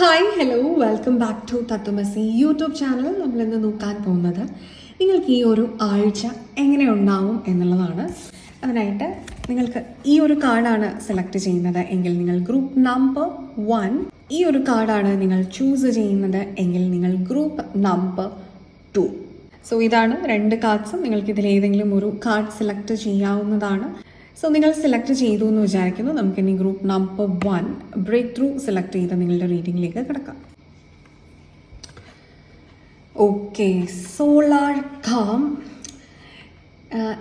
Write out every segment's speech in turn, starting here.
Hi hello welcome back to Tattvamasi YouTube channel. നമ്മളിന്ന് നോക്കാൻ പോകുന്നത് നിങ്ങൾക്ക് ഈ ഒരു ആഴ്ച എങ്ങനെ ഉണ്ടാവും എന്നുള്ളതാണ്. അതിനായിട്ട് നിങ്ങൾക്ക് ഈ ഒരു കാർഡാണ് സെലക്ട് ചെയ്യുന്നത് എങ്കിൽ നിങ്ങൾ ഗ്രൂപ്പ് നമ്പർ 1, ഈ ഒരു കാർഡാണ് നിങ്ങൾ ചൂസ് ചെയ്യുന്നത് എങ്കിൽ നിങ്ങൾ ഗ്രൂപ്പ് നമ്പർ 2. സോ ഇതാണ് 2 കാർഡ്സും. നിങ്ങൾക്ക് ഇതിൽ ഏതെങ്കിലും ഒരു കാർഡ് സെലക്ട് ചെയ്യാവുന്നതാണ്. സോ നിങ്ങൾ സെലക്ട് ചെയ്തു എന്ന് വിചാരിക്കുന്നു. നമുക്കിനി group number 1 break through select ചെയ്ത് നിങ്ങളുടെ റീഡിങ്ങിലേക്ക് കിടക്കാം. Okay, solar calm.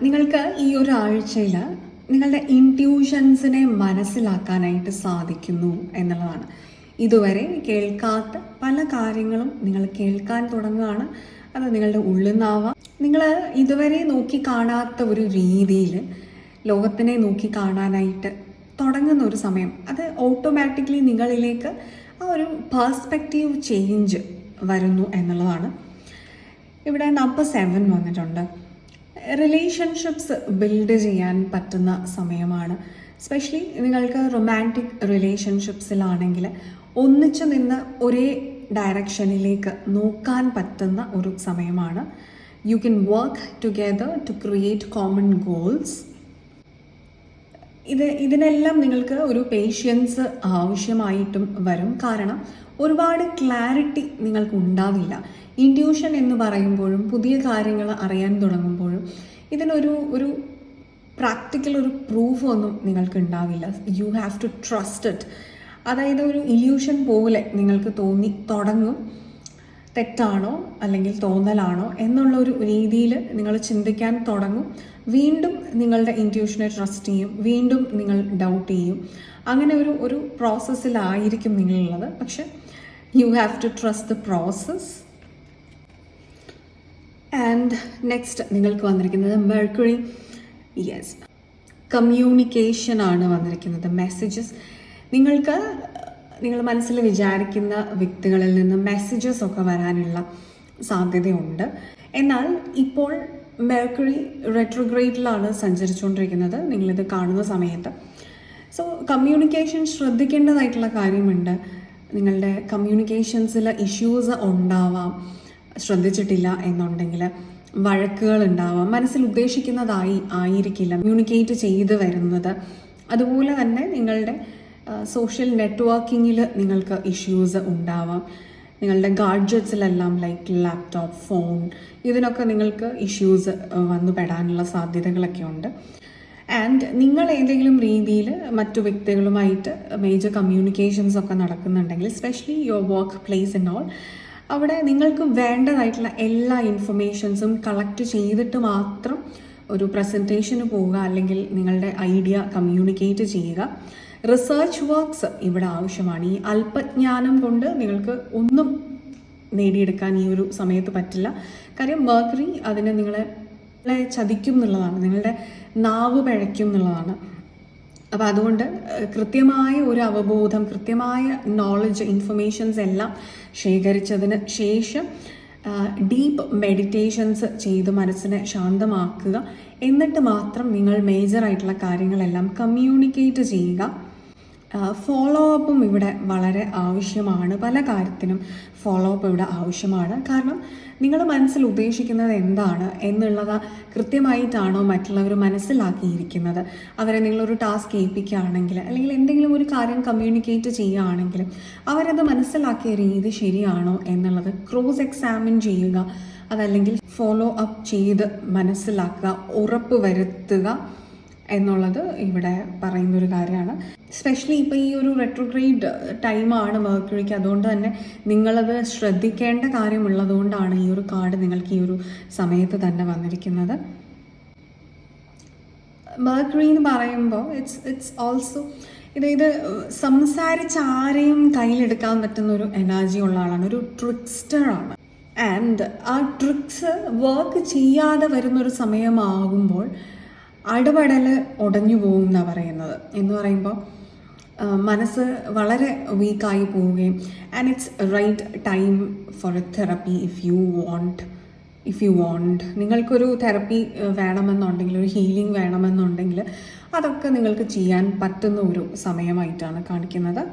നിങ്ങൾക്ക് ഈ ഒരു ആഴ്ചയിൽ നിങ്ങളുടെ ഇൻറ്റ്യൂഷൻസിനെ മനസ്സിലാക്കാനായിട്ട് സാധിക്കുന്നു എന്നുള്ളതാണ്. ഇതുവരെ കേൾക്കാത്ത പല കാര്യങ്ങളും നിങ്ങൾ കേൾക്കാൻ തുടങ്ങുകയാണ്. അത് നിങ്ങളുടെ ഉള്ളിൽ നിന്നാവാം. നിങ്ങൾ ഇതുവരെ നോക്കി കാണാത്ത ഒരു രീതിയിൽ ലോകത്തിനെ നോക്കി കാണാനായിട്ട് തുടങ്ങുന്ന ഒരു സമയം, അത് ഓട്ടോമാറ്റിക്കലി നിങ്ങളിലേക്ക് ആ ഒരു പേഴ്സ്പെക്റ്റീവ് ചേഞ്ച് വരുന്നു എന്നുള്ളതാണ്. ഇവിടെ നമ്പർ 7 വന്നിട്ടുണ്ട്. റിലേഷൻഷിപ്സ് ബിൽഡ് ചെയ്യാൻ പറ്റുന്ന സമയമാണ്. സ്പെഷ്യലി നിങ്ങൾക്ക് റൊമാൻറ്റിക് റിലേഷൻഷിപ്സിലാണെങ്കിൽ ഒന്നിച്ചു നിന്ന് ഒരേ ഡയറക്ഷനിലേക്ക് നോക്കാൻ പറ്റുന്ന ഒരു സമയമാണ്. You can work together to create common goals. ഇതിനെല്ലാം നിങ്ങൾക്ക് ഒരു പേഷ്യൻസ് ആവശ്യമായിട്ടും വരും. കാരണം ഒരുപാട് ക്ലാരിറ്റി നിങ്ങൾക്ക് ഉണ്ടാവില്ല. ഇൻറ്റ്യൂഷൻ എന്ന് പറയുമ്പോഴും പുതിയ കാര്യങ്ങൾ അറിയാൻ തുടങ്ങുമ്പോഴും ഇതിനൊരു പ്രാക്ടിക്കൽ ഒരു പ്രൂഫ് ഒന്നും നിങ്ങൾക്ക് ഉണ്ടാവില്ല. You have to trust it. അതായത് ഒരു ഇല്യൂഷൻ പോലെ നിങ്ങൾക്ക് തോന്നി തുടങ്ങും. തെറ്റാണോ അല്ലെങ്കിൽ തോന്നലാണോ എന്നുള്ള ഒരു രീതിയിൽ നിങ്ങൾ ചിന്തിക്കാൻ തുടങ്ങും. വീണ്ടും നിങ്ങളുടെ ഇൻറ്റ്യൂഷനെ ട്രസ്റ്റ് ചെയ്യും, വീണ്ടും നിങ്ങൾ ഡൗട്ട് ചെയ്യും. അങ്ങനെ ഒരു പ്രോസസ്സിലായിരിക്കും നിങ്ങളുള്ളത്. പക്ഷെ you have to trust the process. And next നിങ്ങൾക്ക് വന്നിരിക്കുന്നത് മെർക്കുറി. യെസ്, കമ്മ്യൂണിക്കേഷൻ ആണ് വന്നിരിക്കുന്നത്. മെസ്സേജസ്, നിങ്ങൾക്ക് നിങ്ങൾ മനസ്സിൽ വിചാരിക്കുന്ന വ്യക്തികളിൽ നിന്ന് മെസ്സേജസ് ഒക്കെ വരാനുള്ള സാധ്യതയുണ്ട്. എന്നാൽ ഇപ്പോൾ മെർക്കുറി റെട്രോഗ്രേഡിലാണ് സഞ്ചരിച്ചുകൊണ്ടിരിക്കുന്നത് നിങ്ങളിത് കാണുന്ന സമയത്ത്. സോ കമ്മ്യൂണിക്കേഷൻ ശ്രദ്ധിക്കേണ്ടതായിട്ടുള്ള കാര്യമുണ്ട്. നിങ്ങളുടെ കമ്മ്യൂണിക്കേഷൻസിൽ ഇഷ്യൂസ് ഉണ്ടാവാം. ശ്രദ്ധിച്ചിട്ടില്ല എന്നുണ്ടെങ്കിൽ വഴക്കുകൾ ഉണ്ടാവാം. മനസ്സിൽ ആയിരിക്കില്ല കമ്മ്യൂണിക്കേറ്റ് ചെയ്ത് വരുന്നത്. അതുപോലെ തന്നെ നിങ്ങളുടെ സോഷ്യൽ നെറ്റ്വർക്കിങ്ങിൽ നിങ്ങൾക്ക് ഇഷ്യൂസ് ഉണ്ടാവാം. നിങ്ങളുടെ ഗാഡ്ജറ്റ്സിലെല്ലാം ലൈക്ക് ലാപ്ടോപ്പ്, ഫോൺ, ഇതിനൊക്കെ നിങ്ങൾക്ക് ഇഷ്യൂസ് വന്നു പെടാനുള്ള സാധ്യതകളൊക്കെ ഉണ്ട്. ആൻഡ് നിങ്ങൾ ഏതെങ്കിലും രീതിയിൽ മറ്റു വ്യക്തികളുമായിട്ട് മേജർ കമ്മ്യൂണിക്കേഷൻസ് ഒക്കെ നടക്കുന്നുണ്ടെങ്കിൽ, specially your work place and all, അവിടെ നിങ്ങൾക്ക് വേണ്ടതായിട്ടുള്ള എല്ലാ ഇൻഫർമേഷൻസും കളക്ട് ചെയ്തിട്ട് മാത്രം ഒരു പ്രസൻറ്റേഷന് പോവുക, അല്ലെങ്കിൽ നിങ്ങളുടെ ഐഡിയ കമ്മ്യൂണിക്കേറ്റ് ചെയ്യുക. റിസർച്ച് വർക്ക്സ് ഇവിടെ ആവശ്യമാണ്. ഈ അല്പജ്ഞാനം കൊണ്ട് നിങ്ങൾക്ക് ഒന്നും നേടിയെടുക്കാൻ ഈ ഒരു സമയത്ത് പറ്റില്ല. കാര്യം മെർക്കുറി അതിനെ നിങ്ങളെ ചതിക്കും എന്നുള്ളതാണ്, നിങ്ങളുടെ നാവ് പിഴയ്ക്കും എന്നുള്ളതാണ്. അപ്പോൾ അതുകൊണ്ട് കൃത്യമായ ഒരു അവബോധം, കൃത്യമായ നോളജ്, ഇൻഫർമേഷൻസ് എല്ലാം ശേഖരിച്ചതിന് ശേഷം ഡീപ്പ് മെഡിറ്റേഷൻസ് ചെയ്ത് മനസ്സിനെ ശാന്തമാക്കുക. എന്നിട്ട് മാത്രം നിങ്ങൾ മേജറായിട്ടുള്ള കാര്യങ്ങളെല്ലാം കമ്മ്യൂണിക്കേറ്റ് ചെയ്യുക. ഫോളോ അപ്പും ഇവിടെ വളരെ ആവശ്യമാണ്. പല കാര്യത്തിനും ഫോളോ അപ്പ് ഇവിടെ ആവശ്യമാണ്. കാരണം നിങ്ങൾ മനസ്സിൽ ഉദ്ദേശിക്കുന്നത് എന്താണ് എന്നുള്ളത് കൃത്യമായിട്ടാണോ മറ്റുള്ളവർ മനസ്സിലാക്കിയിരിക്കുന്നത്. അവരെ നിങ്ങളൊരു ടാസ്ക് ഏൽപ്പിക്കുകയാണെങ്കിൽ, അല്ലെങ്കിൽ എന്തെങ്കിലും ഒരു കാര്യം കമ്മ്യൂണിക്കേറ്റ് ചെയ്യുകയാണെങ്കിൽ അവരത് മനസ്സിലാക്കിയ രീതി ശരിയാണോ എന്നുള്ളത് ക്രോസ് എക്സാമിൻ ചെയ്യുക. അതല്ലെങ്കിൽ ഫോളോ അപ്പ് ചെയ്ത് മനസ്സിലാക്കുക, ഉറപ്പ് വരുത്തുക എന്നുള്ളത് ഇവിടെ പറയുന്നൊരു കാര്യമാണ്. സ്പെഷ്യലി ഇപ്പോൾ ഈ ഒരു റെട്രോഗ്രേഡ് ടൈമാണ് മെർക്കുറിക്ക്. അതുകൊണ്ട് തന്നെ നിങ്ങളത് ശ്രദ്ധിക്കേണ്ട കാര്യമുള്ളതുകൊണ്ടാണ് ഈ ഒരു കാർഡ് നിങ്ങൾക്ക് ഈ ഒരു സമയത്ത് തന്നെ വന്നിരിക്കുന്നത്. മെർക്കുറി എന്ന് പറയുമ്പോൾ ഇറ്റ്സ് ഓൾസോ ഇത് സംസാരിച്ച് ആരെയും കയ്യിലെടുക്കാൻ പറ്റുന്ന ഒരു എനർജി ഉള്ള ആളാണ്, ഒരു ട്രിക്സ്റ്ററാണ്. ആൻഡ് ആ ട്രിക്സ് വർക്ക് ചെയ്യാതെ വരുന്നൊരു സമയമാകുമ്പോൾ അടപടൽ ഉടഞ്ഞു പോകും എന്നാണ് പറയുന്നത്. എന്ന് പറയുമ്പോൾ മനസ്സ് വളരെ വീക്കായി പോവുകയും, and it's right time for a therapy if you want. നിങ്ങൾക്കൊരു തെറപ്പി വേണമെന്നുണ്ടെങ്കിൽ, ഒരു ഹീലിംഗ് വേണമെന്നുണ്ടെങ്കിൽ അതൊക്കെ നിങ്ങൾക്ക് ചെയ്യാൻ പറ്റുന്ന ഒരു സമയമായിട്ടാണ് കാണിക്കുന്നത്.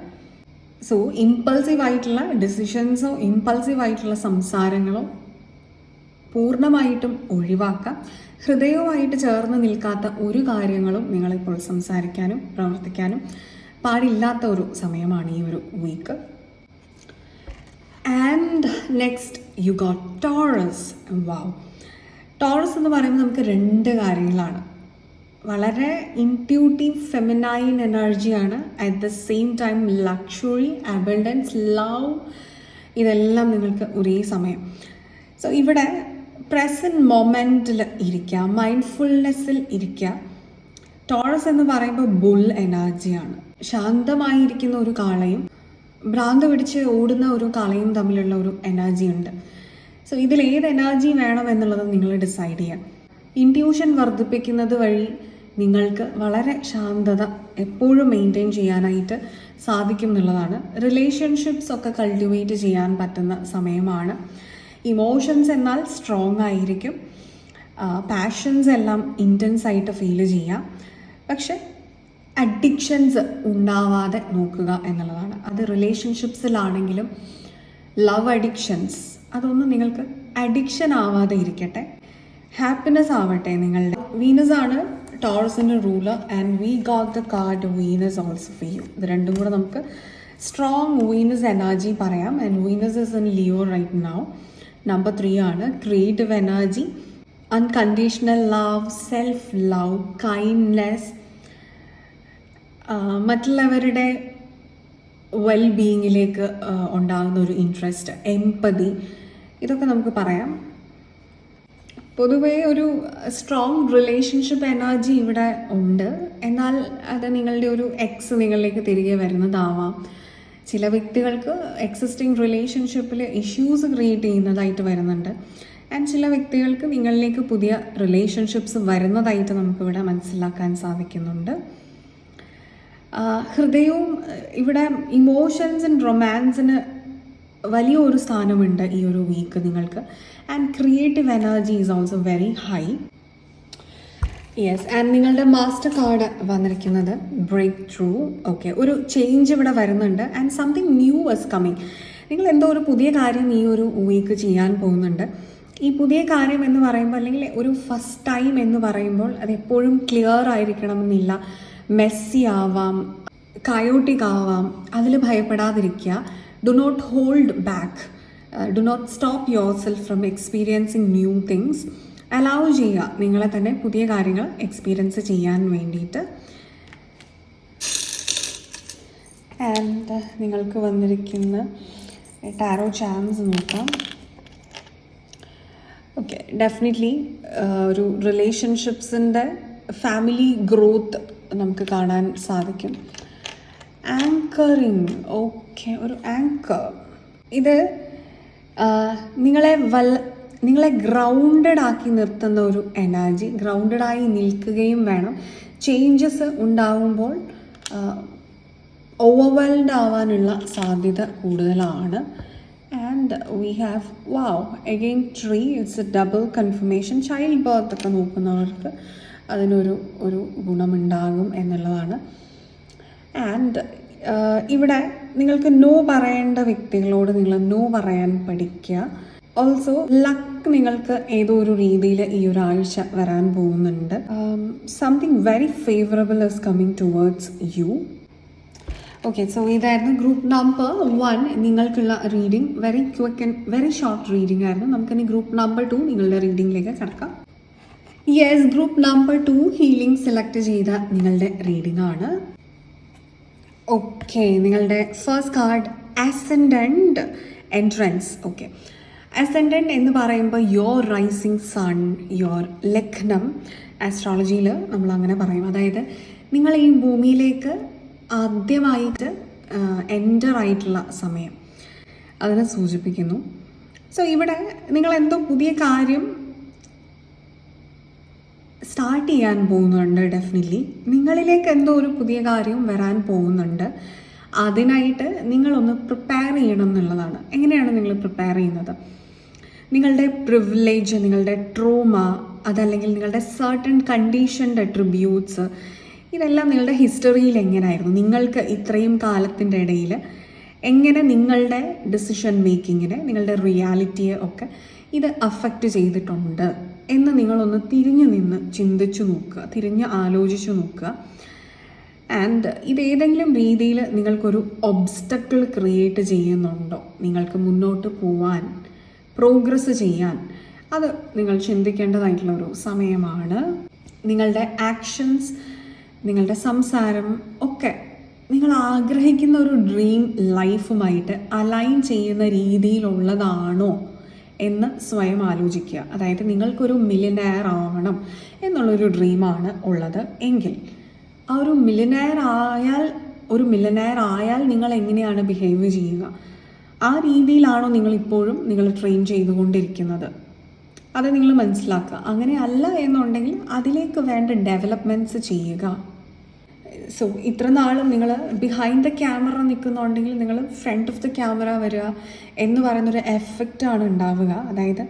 സോ ഇമ്പൾസീവായിട്ടുള്ള ഡിസിഷൻസോ ഇമ്പൾസീവായിട്ടുള്ള സംസാരങ്ങളോ പൂർണ്ണമായിട്ടും ഒഴിവാക്കാം. ഹൃദയവുമായിട്ട് ചേർന്ന് നിൽക്കാത്ത ഒരു കാര്യങ്ങളും നിങ്ങളിപ്പോൾ സംസാരിക്കാനും പ്രവർത്തിക്കാനും പാടില്ലാത്ത ഒരു സമയമാണ് ഈ ഒരു week. And next you got Taurus. Wow, Taurus എന്ന് പറയുമ്പോൾ നമുക്ക് 2 കാര്യങ്ങളാണ്. വളരെ ഇൻറ്റ്യൂട്ടീവ് ഫെമിനൈൻ എനർജിയാണ്. At the same time luxury, abundance, love, ഇതെല്ലാം നിങ്ങൾക്ക് ഒരേ സമയം. സോ ഇവിടെ പ്രസൻറ്റ് മൊമെൻറ്റിൽ ഇരിക്കുക, മൈൻഡ്ഫുൾനെസ്സിൽ ഇരിക്കുക. ടോറസ് എന്ന് പറയുമ്പോൾ ബുൾ എനർജിയാണ്. ശാന്തമായിരിക്കുന്ന ഒരു കാളയും ഭ്രാന്ത് പിടിച്ച് ഓടുന്ന ഒരു കാളയും തമ്മിലുള്ള ഒരു എനർജി ഉണ്ട്. സോ ഇതിൽ ഏത് എനർജി വേണം എന്നുള്ളത് നിങ്ങൾ ഡിസൈഡ് ചെയ്യുക. ഇൻറ്റ്യൂഷൻ വർദ്ധിപ്പിക്കുന്നത് വഴി നിങ്ങൾക്ക് വളരെ ശാന്തത എപ്പോഴും മെയിൻറ്റെയിൻ ചെയ്യാനായിട്ട് സാധിക്കും എന്നുള്ളതാണ്. റിലേഷൻഷിപ്സ് ഒക്കെ കൾട്ടിവേറ്റ് ചെയ്യാൻ പറ്റുന്ന സമയമാണ്. ഇമോഷൻസ് എന്നാൽ സ്ട്രോങ് ആയിരിക്കും. പാഷൻസ് എല്ലാം ഇൻറ്റൻസ് ആയിട്ട് ഫീൽ ചെയ്യാം. പക്ഷെ അഡിക്ഷൻസ് ഉണ്ടാവാതെ നോക്കുക എന്നുള്ളതാണ്. അത് റിലേഷൻഷിപ്സിലാണെങ്കിലും ലവ് അഡിക്ഷൻസ്, അതൊന്നും നിങ്ങൾക്ക് അഡിക്ഷൻ ആവാതെ ഇരിക്കട്ടെ. ഹാപ്പിനെസ് ആവട്ടെ നിങ്ങളുടെ. വീനസ് ആണ് ടോറസിൻ്റെ ruler and we got the card Venus also for you. ഇത് രണ്ടും കൂടെ നമുക്ക് സ്ട്രോങ് വീനസ് എനർജി പറയാം. And Venus is in Leo right now. Number 3 ആണ് creative energy, unconditional love, self love, kindness, മറ്റുള്ളവരുടെ വെൽബീയിങ്ങിലേക്ക് ഉണ്ടാകുന്ന ഒരു ഇൻട്രസ്റ്റ്, എംപതി, ഇതൊക്കെ നമുക്ക് പറയാം. പൊതുവേ ഒരു സ്ട്രോങ് റിലേഷൻഷിപ്പ് എനർജി ഇവിടെ ഉണ്ട്. എന്നാൽ അത് നിങ്ങളുടെ ഒരു എക്സ് നിങ്ങളിലേക്ക് തിരികെ വരുന്നതാവാം. ചില വ്യക്തികൾക്ക് എക്സിസ്റ്റിംഗ് റിലേഷൻഷിപ്പിൽ ഇഷ്യൂസ് ക്രിയേറ്റ് ചെയ്യുന്നതായിട്ട് വരുന്നുണ്ട്. ആൻഡ് ചില വ്യക്തികൾക്ക് നിങ്ങളിലേക്ക് പുതിയ റിലേഷൻഷിപ്സ് വരുന്നതായിട്ട് നമുക്കിവിടെ മനസ്സിലാക്കാൻ സാധിക്കുന്നുണ്ട്. ഹൃദയവും ഇവിടെ ഇമോഷൻസ് ആൻഡ് റൊമാൻസിന് വലിയൊരു സ്ഥാനമുണ്ട് ഈ ഒരു വീക്ക് നിങ്ങൾക്ക്. And creative energy is also very high. Yes, and നിങ്ങളുടെ മാസ്റ്റർ കാർഡ് വന്നിരിക്കുന്നത് ബ്രേക്ക് ത്രൂ. ഓക്കെ, ഒരു ചേഞ്ച് ഇവിടെ വരുന്നുണ്ട്. And something new is coming. നിങ്ങൾ എന്തോ ഒരു പുതിയ കാര്യം ഈ ഒരു വീക്ക് ചെയ്യാൻ പോകുന്നുണ്ട്. ഈ പുതിയ കാര്യം എന്ന് പറയുമ്പോൾ, അല്ലെങ്കിൽ ഒരു ഫസ്റ്റ് ടൈം എന്ന് പറയുമ്പോൾ, അത് എപ്പോഴും ക്ലിയർ ആയിരിക്കണമെന്നില്ല. മെസ്സി ആവാം, കയോട്ടിക് ആവാം. അതിൽ ഭയപ്പെടാതിരിക്കുക. Do not hold back. Do not stop your self from experiencing new things. Allow ചെയ്യുക നിങ്ങളെ തന്നെ പുതിയ കാര്യങ്ങൾ എക്സ്പീരിയൻസ് ചെയ്യാൻ വേണ്ടിയിട്ട്. ആൻഡ് നിങ്ങൾക്ക് വന്നിരിക്കുന്ന ടാരോ ചാൻസ് നോക്കാം. ഓക്കെ, ഡെഫിനറ്റ്ലി ഒരു റിലേഷൻഷിപ്സിൻ്റെ ഫാമിലി ഗ്രോത്ത് നമുക്ക് കാണാൻ സാധിക്കും. ആങ്കറിങ്, ഓക്കെ, ഒരു ആങ്കർ. ഇത് നിങ്ങളെ ഗ്രൗണ്ടഡ് ആക്കി നിർത്തുന്ന ഒരു എനർജി. ഗ്രൗണ്ടഡായി നിൽക്കുകയും വേണം. ചേഞ്ചസ് ഉണ്ടാകുമ്പോൾ ഓവർവെൽഡ് ആവാനുള്ള സാധ്യത കൂടുതലാണ്. And we have wow again tree. It's A double confirmation. Child birth ഒക്കെ നോക്കുന്നവർക്ക് അതിനൊരു ഗുണമുണ്ടാകും എന്നുള്ളതാണ്. ആൻഡ് ഇവിടെ നിങ്ങൾക്ക് നോ പറയേണ്ട വ്യക്തികളോട് നിങ്ങൾ നോ പറയാൻ പഠിക്കുക. ഓൾസോ ലക്ക് നിങ്ങൾക്ക് ഏതോ ഒരു രീതിയിൽ ഈ ഒരാഴ്ച വരാൻ പോകുന്നുണ്ട്. Something very favourable is coming towards U. Okay, so ഇതായിരുന്നു ഗ്രൂപ്പ് നമ്പർ 1 നിങ്ങൾക്കുള്ള reading. Very quick and very short reading ആയിരുന്നു. നമുക്കിനി ഗ്രൂപ്പ് നമ്പർ 2 നിങ്ങളുടെ റീഡിംഗിലേക്ക് കിടക്കാം. Yes, group number 2 healing select ചെയ്ത നിങ്ങളുടെ റീഡിംഗ് ആണ്. ഓക്കെ, നിങ്ങളുടെ ഫസ്റ്റ് കാർഡ് അസെൻഡൻറ്റ് എൻട്രൻസ്. ഓക്കെ, അസെൻഡൻറ്റ് എന്ന് പറയുമ്പോൾ യോർ റൈസിങ് സൺ, യോർ ലഗ്നം. ആസ്ട്രോളജിയിൽ നമ്മൾ അങ്ങനെ പറയും. അതായത് നിങ്ങൾ ഈ ഭൂമിയിലേക്ക് ആദ്യമായിട്ട് എൻ്റർ ആയിട്ടുള്ള സമയം അതിനെ സൂചിപ്പിക്കുന്നു. സോ ഇവിടെ നിങ്ങൾ എന്തോ പുതിയ കാര്യം സ്റ്റാർട്ട് ചെയ്യാൻ പോകുന്നുണ്ട്. ഡെഫിനറ്റ്ലി നിങ്ങളിലേക്ക് എന്തോ ഒരു പുതിയ കാര്യം വരാൻ പോകുന്നുണ്ട്. അതിനായിട്ട് നിങ്ങളൊന്ന് പ്രിപ്പയർ ചെയ്യണം എന്നുള്ളതാണ്. എങ്ങനെയാണ് നിങ്ങൾ പ്രിപ്പയർ ചെയ്യുന്നത്? നിങ്ങളുടെ പ്രിവിലേജ്, നിങ്ങളുടെ ട്രോമ, അതല്ലെങ്കിൽ നിങ്ങളുടെ സർട്ടൺ കണ്ടീഷൻഡ് അട്രിബ്യൂട്ട്സ്, ഇതെല്ലാം നിങ്ങളുടെ ഹിസ്റ്ററിയിൽ എങ്ങനെയായിരുന്നു? നിങ്ങൾക്ക് ഇത്രയും കാലത്തിൻ്റെ ഇടയിൽ എങ്ങനെ നിങ്ങളുടെ ഡിസിഷൻ മേക്കിങ്ങിനെ, നിങ്ങളുടെ റിയാലിറ്റിയെ ഒക്കെ ഇത് അഫക്റ്റ് ചെയ്തിട്ടുണ്ട് എന്ന് നിങ്ങളൊന്ന് തിരിഞ്ഞു നിന്ന് ചിന്തിച്ചു നോക്കുക, തിരിഞ്ഞ് ആലോചിച്ചു നോക്കുക. ആൻഡ് ഇതേതെങ്കിലും രീതിയിൽ നിങ്ങൾക്കൊരു ഒബ്സ്റ്റക്കിൾ ക്രിയേറ്റ് ചെയ്യുന്നുണ്ടോ നിങ്ങൾക്ക് മുന്നോട്ട് പോവാൻ, പ്രോഗ്രസ് ചെയ്യാൻ? അത് നിങ്ങൾ ചിന്തിക്കേണ്ടതായിട്ടുള്ളൊരു സമയമാണ്. നിങ്ങളുടെ ആക്ഷൻസ്, നിങ്ങളുടെ സംസാരം ഒക്കെ നിങ്ങൾ ആഗ്രഹിക്കുന്ന ഒരു ഡ്രീം ലൈഫുമായിട്ട് അലൈൻ ചെയ്യുന്ന രീതിയിലുള്ളതാണോ എന്ന് സ്വയം ആലോചിക്കുക. അതായത് നിങ്ങൾക്കൊരു മില്യനെയർ ആവണം എന്നുള്ളൊരു ഡ്രീമാണ് ഉള്ളത് എങ്കിൽ ആ ഒരു മില്യനെയർ ആയാൽ നിങ്ങൾ എങ്ങനെയാണ് ബിഹേവ് ചെയ്യുക? ആ രീതിയിലാണോ നിങ്ങൾ ഇപ്പോഴും നിങ്ങൾ ട്രെയിൻ ചെയ്തുകൊണ്ടിരിക്കുന്നത്? അത് നിങ്ങൾ മനസ്സിലാക്കുക. അങ്ങനെ അല്ല എന്നുണ്ടെങ്കിൽ അതിലേക്ക് വേണ്ട ഡെവലപ്മെൻറ്റ്സ് ചെയ്യുക. സോ ഇത്ര നാളും നിങ്ങൾ ബിഹൈൻഡ് ദ ക്യാമറ നിൽക്കുന്നുണ്ടെങ്കിൽ നിങ്ങൾ ഫ്രണ്ട് ഓഫ് ദ ക്യാമറ വരിക എന്ന് പറയുന്നൊരു എഫക്റ്റാണ് ഉണ്ടാവുക. അതായത്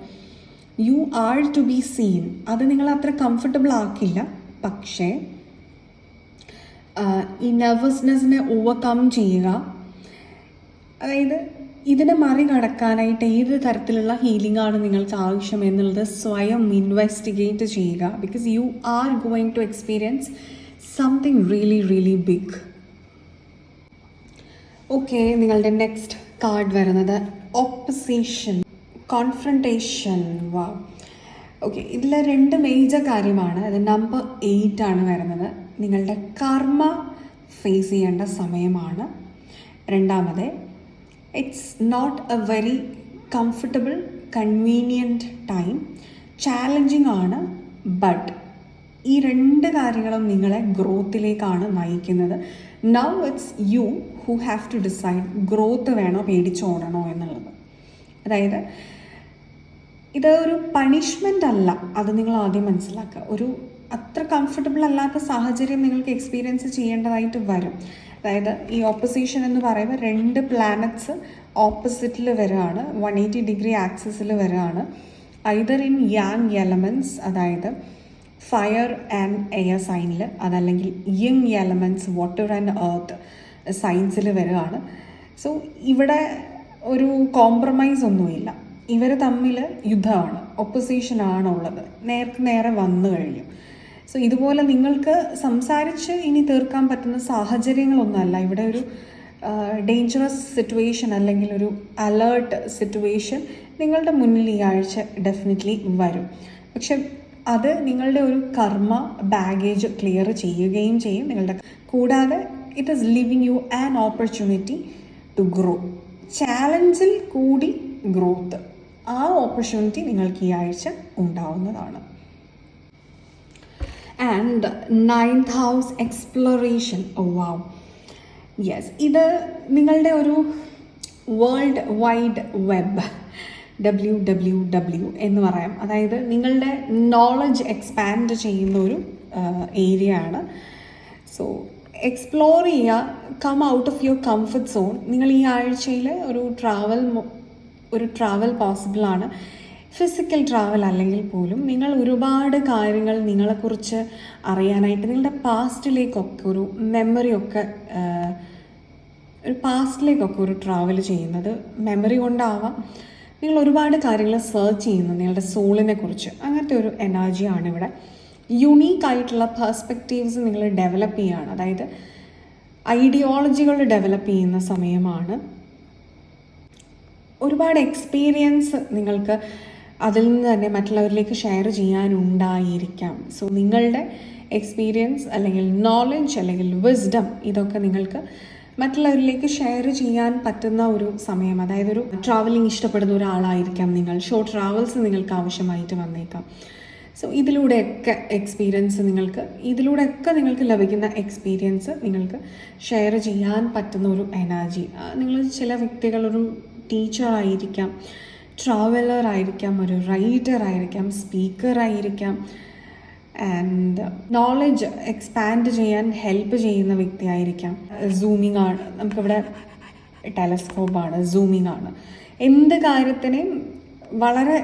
you are to be seen. അത് നിങ്ങൾ അത്ര കംഫർട്ടബിൾ ആക്കില്ല. പക്ഷേ ഈ നെർവസ്നെസ്സിനെ ഓവർകം ചെയ്യുക. അതായത് ഇതിനെ മറികടക്കാനായിട്ട് ഏത് തരത്തിലുള്ള ഹീലിംഗ് ആണ് നിങ്ങൾക്ക് ആവശ്യം എന്നുള്ളത് സ്വയം ഇൻവെസ്റ്റിഗേറ്റ് ചെയ്യുക. Because you are going to experience something really really big. Okay, നിങ്ങളുടെ നെക്സ്റ്റ് കാർഡ് വരുന്നത് ഓപ്പോസിഷൻ, കോൺഫ്രണ്ടേഷൻ. വാ, ഓക്കെ, ഇതിൽ 2 മേജർ കാര്യമാണ്. അത് നമ്പർ 8 ആണ് വരുന്നത്. നിങ്ങളുടെ കർമ്മ ഫേസ് ചെയ്യേണ്ട സമയമാണ്. രണ്ടാമത്, it's not a very comfortable convenient time. Challenging ആണ്. ബട്ട് ഈ 2 കാര്യങ്ങളും നിങ്ങളെ ഗ്രോത്തിലേക്കാണ് നയിക്കുന്നത്. Now it's you who have to decide growth വേണോ പേടിച്ചോടണോ എന്നുള്ളത്. അതായത് ഇത് ഒരു പണിഷ്മെൻ്റ് അല്ല, അത് നിങ്ങൾ ആദ്യം മനസ്സിലാക്കുക. ഒരു അത്ര കംഫർട്ടബിൾ അല്ലാത്ത സാഹചര്യം നിങ്ങൾക്ക് എക്സ്പീരിയൻസ് ചെയ്യേണ്ടതായിട്ട് വരും. അതായത് ഈ ഓപ്പോസിഷൻ എന്ന് പറയുമ്പോൾ 2 പ്ലാനറ്റ്സ് ഓപ്പോസിറ്റിൽ വരികയാണ്, 180 ഡിഗ്രി ആക്സിസിൽ വരികയാണ്. ഐദർ ഇൻ യാങ് എലമെൻറ്റ്സ്, അതായത് ഫയർ ആൻഡ് എയർ സൈനിൽ, അതല്ലെങ്കിൽ yang elements water and earth സൈൻസിൽ വരികയാണ്. സോ ഇവിടെ ഒരു കോംപ്രമൈസ് ഒന്നുമില്ല. ഇവർ തമ്മിൽ യുദ്ധമാണ്, ഒപ്പോസിഷനാണുള്ളത്, നേർക്ക് നേരെ വന്നു കഴിഞ്ഞു. സോ ഇതുപോലെ നിങ്ങൾക്ക് സംസാരിച്ച് ഇനി തീർക്കാൻ പറ്റുന്ന സാഹചര്യങ്ങളൊന്നുമല്ല. ഇവിടെ ഒരു ഡേഞ്ചറസ് സിറ്റുവേഷൻ അല്ലെങ്കിൽ ഒരു അലേർട്ട് സിറ്റുവേഷൻ നിങ്ങളുടെ മുന്നിൽ ഈ ആഴ്ച ഡെഫിനറ്റ്ലി വരും. പക്ഷെ അത് നിങ്ങളുടെ ഒരു കർമ്മ ബാഗേജ് ക്ലിയർ ചെയ്യുകയും ചെയ്യും നിങ്ങളുടെ. കൂടാതെ it is living you an opportunity to grow. ചാലഞ്ചിൽ കൂടി ഗ്രോത്ത്, ആ ഓപ്പർച്യൂണിറ്റി നിങ്ങൾക്ക് ഈ ആഴ്ച ഉണ്ടാവുന്നതാണ്. And 9th house exploration. Oh wow, yes, ഇത് നിങ്ങളുടെ ഒരു വേൾഡ് വൈഡ് വെബ്, WWW എന്ന് പറയാം. അതായത് നിങ്ങളുടെ നോളജ് എക്സ്പാൻഡ് ചെയ്യുന്ന ഒരു ഏരിയ ആണ്. സോ എക്സ്പ്ലോർ ചെയ്യുക, come out of your comfort zone. നിങ്ങൾ ഈ ആഴ്ചയിൽ ഒരു ട്രാവൽ പോസിബിളാണ്. ഫിസിക്കൽ ട്രാവൽ അല്ലെങ്കിൽ പോലും നിങ്ങൾ ഒരുപാട് കാര്യങ്ങൾ നിങ്ങളെക്കുറിച്ച് അറിയാനായിട്ട് നിങ്ങളുടെ പാസ്റ്റിലേക്കൊക്കെ ഒരു മെമ്മറിയൊക്കെ, ഒരു പാസ്റ്റിലേക്കൊക്കെ ഒരു ട്രാവൽ ചെയ്യുന്നത് മെമ്മറി കൊണ്ടാവാം. നിങ്ങൾ ഒരുപാട് കാര്യങ്ങൾ സെർച്ച് ചെയ്യുന്നു നിങ്ങളുടെ സോളിനെ കുറിച്ച്. അങ്ങനത്തെ ഒരു എനർജിയാണ് ഇവിടെ. യുണീക്കായിട്ടുള്ള പെർസ്പെക്റ്റീവ്സ് നിങ്ങൾ ഡെവലപ്പ് ചെയ്യുകയാണ്. അതായത് ഐഡിയോളജികൾ ഡെവലപ്പ് ചെയ്യുന്ന സമയമാണ്. ഒരുപാട് എക്സ്പീരിയൻസ് നിങ്ങൾക്ക് അതിൽ നിന്ന് തന്നെ മറ്റുള്ളവരിലേക്ക് ഷെയർ ചെയ്യാനുണ്ടായിരിക്കാം. സോ നിങ്ങളുടെ എക്സ്പീരിയൻസ് അല്ലെങ്കിൽ നോളജ് അല്ലെങ്കിൽ വിസ്ഡം ഇതൊക്കെ നിങ്ങൾക്ക് മറ്റുള്ളവരിലേക്ക് ഷെയർ ചെയ്യാൻ പറ്റുന്ന ഒരു സമയം. അതായത് ഒരു ട്രാവലിംഗ് ഇഷ്ടപ്പെടുന്ന ഒരാളായിരിക്കാം നിങ്ങൾ. ഷോർട്ട് ട്രാവൽസ് നിങ്ങൾക്ക് ആവശ്യമായിട്ട് വന്നേക്കാം. സോ ഇതിലൂടെയൊക്കെ നിങ്ങൾക്ക് ലഭിക്കുന്ന എക്സ്പീരിയൻസ് നിങ്ങൾക്ക് ഷെയർ ചെയ്യാൻ പറ്റുന്ന ഒരു എനർജി. നിങ്ങൾ ചില വ്യക്തികൾ ഒരു ടീച്ചറായിരിക്കാം, ട്രാവലർ ആയിരിക്കാം, ഒരു റൈറ്റർ ആയിരിക്കാം, സ്പീക്കർ ആയിരിക്കാം, ആൻഡ് നോളജ് എക്സ്പാൻഡ് ചെയ്യാൻ ഹെൽപ്പ് ചെയ്യുന്ന വ്യക്തിയായിരിക്കാം. സൂമിങ് ആണ്, നമുക്കിവിടെ ടെലസ്കോപ്പാണ്, സൂമിങ് ആണ്. എന്ത് കാര്യത്തിനെയും വളരെ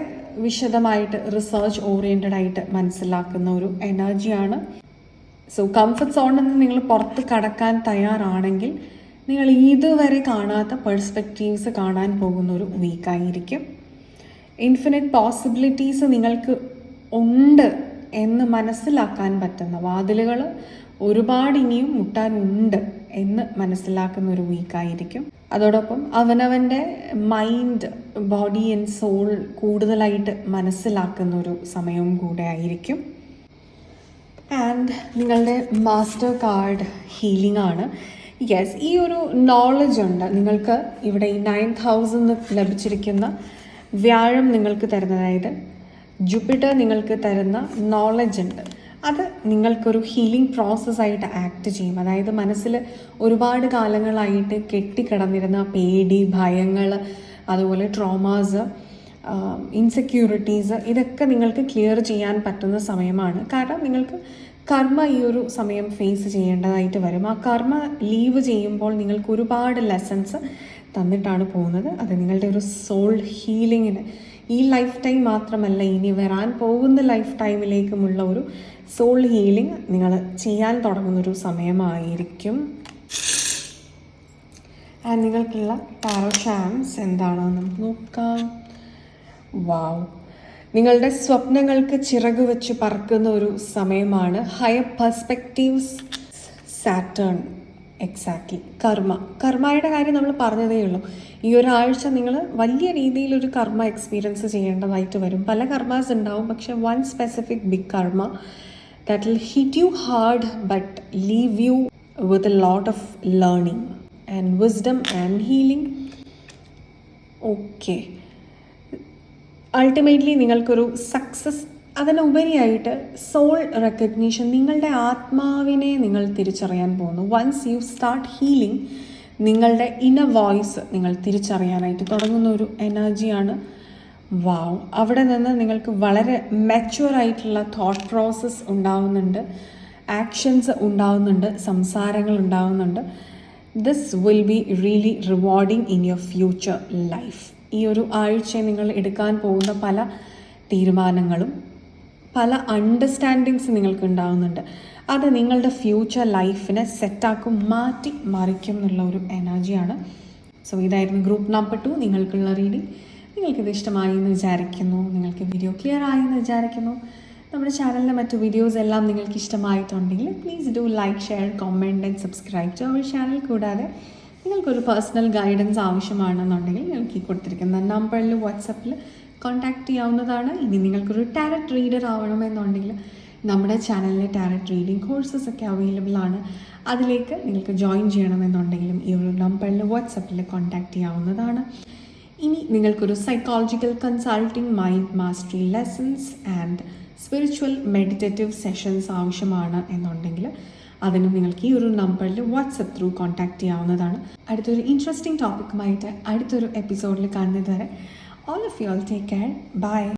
വിശദമായിട്ട് റിസർച്ച് ഓറിയൻറ്റഡ് ആയിട്ട് മനസ്സിലാക്കുന്ന ഒരു എനർജിയാണ്. സോ കംഫർട്ട് സോണിൽ നിന്ന് നിങ്ങൾ പുറത്ത് കടക്കാൻ തയ്യാറാണെങ്കിൽ നിങ്ങൾ ഇതുവരെ കാണാത്ത പെർസ്പെക്റ്റീവ്സ് കാണാൻ പോകുന്ന ഒരു വീക്കായിരിക്കും. ഇൻഫിനിറ്റ് പോസിബിലിറ്റീസ് നിങ്ങൾക്ക് ഉണ്ട് എന്ന് മനസ്സിലാക്കാൻ പറ്റുന്ന വാതിലുകൾ ഒരുപാട് ഇനിയും മുട്ടാനുണ്ട് എന്ന് മനസ്സിലാക്കുന്ന ഒരു വീക്കായിരിക്കും. അതോടൊപ്പം അവനവൻ്റെ മൈൻഡ്, ബോഡി ആൻഡ് സോൾ കൂടുതലായിട്ട് മനസ്സിലാക്കുന്ന ഒരു സമയവും കൂടെ ആയിരിക്കും. ആൻഡ് നിങ്ങളുടെ മാസ്റ്റർ കാർഡ് ഹീലിംഗ് ആണ്. യെസ്, ഈ ഒരു നോളജ് ഉണ്ട് നിങ്ങൾക്ക്. ഇവിടെ ഈ 9th ഹൗസിൽ നിന്ന് ലഭിച്ചിരിക്കുന്ന വ്യാഴം നിങ്ങൾക്ക് തരുന്ന, അതായത് ജൂപ്പിറ്റർ നിങ്ങൾക്ക് തരുന്ന നോളജ് ഉണ്ട്. അത് നിങ്ങൾക്കൊരു ഹീലിംഗ് പ്രോസസ്സായിട്ട് ആക്ട് ചെയ്യും. അതായത് മനസ്സിൽ ഒരുപാട് കാലങ്ങളായിട്ട് കെട്ടിക്കിടന്നിരുന്ന പേടി, ഭയങ്ങൾ, അതുപോലെ ട്രോമാസ്, ഇൻസെക്യൂരിറ്റീസ്, ഇതൊക്കെ നിങ്ങൾക്ക് ക്ലിയർ ചെയ്യാൻ പറ്റുന്ന സമയമാണ്. കാരണം നിങ്ങൾക്ക് കർമ്മ ഈ ഒരു സമയം ഫേസ് ചെയ്യേണ്ടതായിട്ട് വരും. ആ കർമ്മ ലീവ് ചെയ്യുമ്പോൾ നിങ്ങൾക്ക് ഒരുപാട് ലെസൺസ് തന്നിട്ടാണ് പോകുന്നത്. അത് നിങ്ങളുടെ ഒരു സോൾ ഹീലിങ്ങിന്, ഈ ലൈഫ് ടൈം മാത്രമല്ല ഇനി വരാൻ പോകുന്ന ലൈഫ് ടൈമിലേക്കുമുള്ള ഒരു സോൾ ഹീലിംഗ് നിങ്ങൾ ചെയ്യാൻ തുടങ്ങുന്നൊരു സമയമായിരിക്കും. ആൻഡ് നിങ്ങൾക്കുള്ള ടാരോ ചാൻസ് എന്താണെന്ന് നമുക്ക് നോക്കാം. വാവ്, നിങ്ങളുടെ സ്വപ്നങ്ങൾക്ക് ചിറക് വെച്ച് പറക്കുന്ന ഒരു സമയമാണ്. Higher perspectives, Saturn, exactly. കർമ്മയുടെ കാര്യം നമ്മൾ പറഞ്ഞതേ ഉള്ളൂ. ഈ ഒരാഴ്ച നിങ്ങൾ വലിയ രീതിയിലൊരു കർമ്മ എക്സ്പീരിയൻസ് ചെയ്യേണ്ടതായിട്ട് വരും. പല കർമാസ് ഉണ്ടാവും, പക്ഷെ വൺ സ്പെസിഫിക് ബിഗ് കർമ്മ that will hit you hard but leave you with a lot of learning and wisdom and healing. Okay, ultimately നിങ്ങൾക്കൊരു സക്സസ്, അതിനുപരിയായിട്ട് സോൾ റെക്കഗ്നീഷൻ, നിങ്ങളുടെ ആത്മാവിനെ നിങ്ങൾ തിരിച്ചറിയാൻ പോകുന്നു. വൺസ് യു സ്റ്റാർട്ട് ഹീലിംഗ്, നിങ്ങളുടെ ഇന്നർ വോയിസ് നിങ്ങൾ തിരിച്ചറിയാനായിട്ട് തുടങ്ങുന്ന ഒരു എനർജിയാണ്. വാവ്, അവിടെ നിന്ന് നിങ്ങൾക്ക് വളരെ മെച്യൂർ ആയിട്ടുള്ള തോട്ട് പ്രോസസ്സ് ഉണ്ടാവുന്നുണ്ട്, ആക്ഷൻസ് ഉണ്ടാവുന്നുണ്ട്, സംസാരങ്ങൾ ഉണ്ടാവുന്നുണ്ട്. This will be really rewarding in your future life. ഈ ഒരു ആഴ്ച നിങ്ങൾ എടുക്കാൻ പോകുന്ന പല തീരുമാനങ്ങളും പല അണ്ടർസ്റ്റാൻഡിങ്സ് നിങ്ങൾക്ക് ഉണ്ടാവുന്നുണ്ട്. അത് നിങ്ങളുടെ ഫ്യൂച്ചർ ലൈഫിനെ സെറ്റാക്കും, മാറ്റി മറിക്കും എന്നുള്ള ഒരു എനർജിയാണ്. സോ ഇതായിരുന്നു ഗ്രൂപ്പ് നമ്പർ 2 നിങ്ങൾക്കുള്ള റീഡിംഗ്. നിങ്ങൾക്കിത് ഇഷ്ടമായി എന്ന് വിചാരിക്കുന്നു, നിങ്ങൾക്ക് വീഡിയോ ക്ലിയർ ആയി എന്ന് വിചാരിക്കുന്നു. നമ്മുടെ ചാനലിലെ മറ്റു വീഡിയോസ് എല്ലാം നിങ്ങൾക്ക് ഇഷ്ടമായിട്ടുണ്ടെങ്കിൽ please do like, share, comment and subscribe to our channel. കൂടാതെ നിങ്ങൾക്കൊരു പേഴ്സണൽ ഗൈഡൻസ് ആവശ്യമാണെന്നുണ്ടെങ്കിൽ നിങ്ങൾക്ക് ഈ കൊടുത്തിരിക്കുന്ന നമ്പറിൽ വാട്സപ്പിൽ കോൺടാക്റ്റ് ചെയ്യാവുന്നതാണ്. ഇനി നിങ്ങൾക്കൊരു ടാരറ്റ് റീഡർ ആവണമെന്നുണ്ടെങ്കിൽ നമ്മുടെ ചാനലിലെ ടാരറ്റ് റീഡിംഗ് കോഴ്സസ് ഒക്കെ അവൈലബിൾ ആണ്. അതിലേക്ക് നിങ്ങൾക്ക് ജോയിൻ ചെയ്യണമെന്നുണ്ടെങ്കിലും ഈ ഒരു നമ്പറിൽ വാട്സപ്പിൽ കോൺടാക്റ്റ് ചെയ്യാവുന്നതാണ്. ഇനി നിങ്ങൾക്കൊരു psychological consulting, mind mastery lessons and spiritual meditative sessions ആവശ്യമാണ് എന്നുണ്ടെങ്കിൽ അതിനും നിങ്ങൾക്ക് ഈ ഒരു നമ്പറിൽ വാട്സപ്പ് ത്രൂ കോൺടാക്റ്റ് ചെയ്യാവുന്നതാണ്. അടുത്തൊരു ഇൻട്രസ്റ്റിംഗ് ടോപ്പിക്കുമായിട്ട് അടുത്തൊരു എപ്പിസോഡിൽ കാണുന്നത് വരെ all of you all take care. Bye.